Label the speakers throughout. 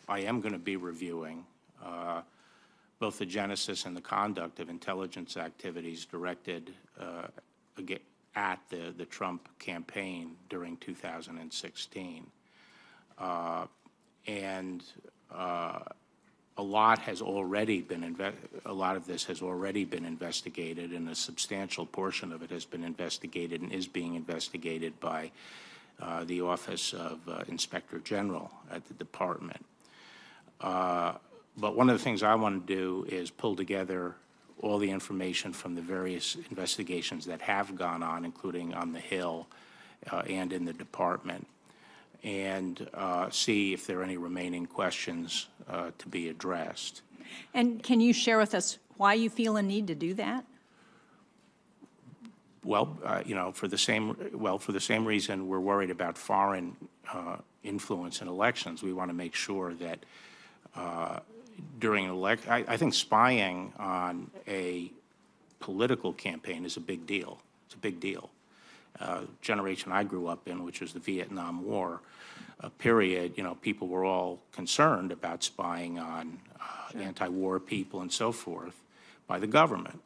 Speaker 1: I am going to be reviewing both the genesis and the conduct of intelligence activities directed at the Trump campaign during 2016. A lot of this has already been investigated, and a substantial portion of it has been investigated and is being investigated by the Office of Inspector General at the Department. But one of the things I want to do is pull together all the information from the various investigations that have gone on, including on the Hill and in the Department, and see if there are any remaining questions to be addressed.
Speaker 2: And can you share with us why you feel a need to do that?
Speaker 1: Well, for the same reason we're worried about foreign influence in elections. We want to make sure that during an election, I think spying on a political campaign is a big deal. It's a big deal. Generation I grew up in, which was the Vietnam War period, people were all concerned about spying on anti-war people and so forth by the government.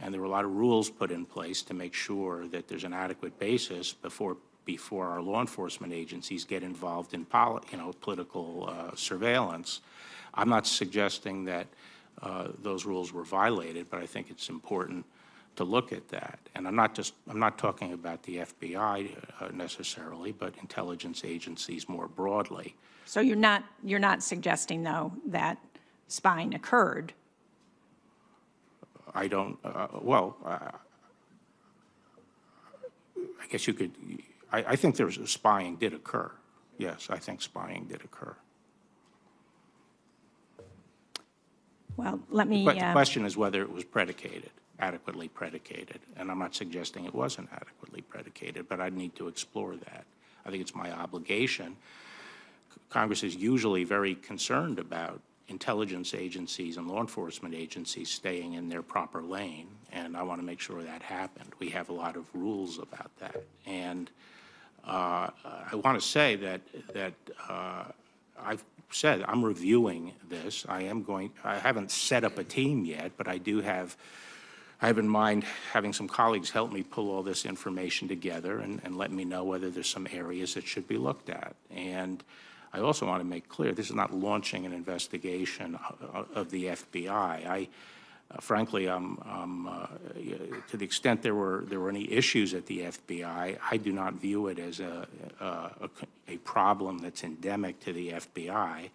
Speaker 1: And there were a lot of rules put in place to make sure that there's an adequate basis before our law enforcement agencies get involved in political surveillance. I'm not suggesting that those rules were violated, but I think it's important to look at that. And I'm not talking about the FBI necessarily, but intelligence agencies more broadly.
Speaker 2: So you're not suggesting, though, that spying occurred?
Speaker 1: I don't, I guess you could, I think spying did occur. Yes, I think spying did occur.
Speaker 2: Well, let me...
Speaker 1: But the question is whether it was adequately predicated. And I'm not suggesting it wasn't adequately predicated, but I'd need to explore that. I think it's my obligation. Congress is usually very concerned about intelligence agencies and law enforcement agencies staying in their proper lane, and I want to make sure that happened. We have a lot of rules about that. And I want to say that I've said I'm reviewing this. I haven't set up a team yet, but I have in mind having some colleagues help me pull all this information together and let me know whether there's some areas that should be looked at. And I also want to make clear this is not launching an investigation of the FBI. Frankly, to the extent there were any issues at the FBI, I do not view it as a problem that's endemic to the FBI.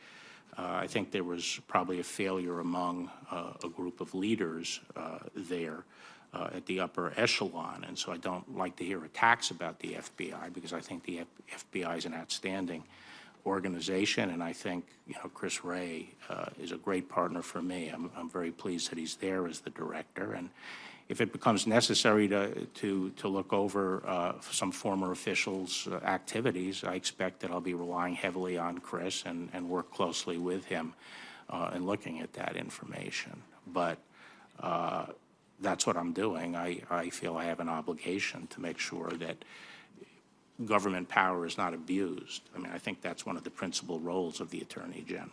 Speaker 1: I think there was probably a failure among a group of leaders there at the upper echelon, and so I don't like to hear attacks about the FBI because I think the FBI is an outstanding organization, and I think Chris Wray is a great partner for me. I'm very pleased that he's there as the director, and if it becomes necessary to look over some former officials' activities, I expect that I'll be relying heavily on Chris and work closely with him in looking at that information. But that's what I'm doing. I feel I have an obligation to make sure that government power is not abused. I mean, I think that's one of the principal roles of the Attorney General.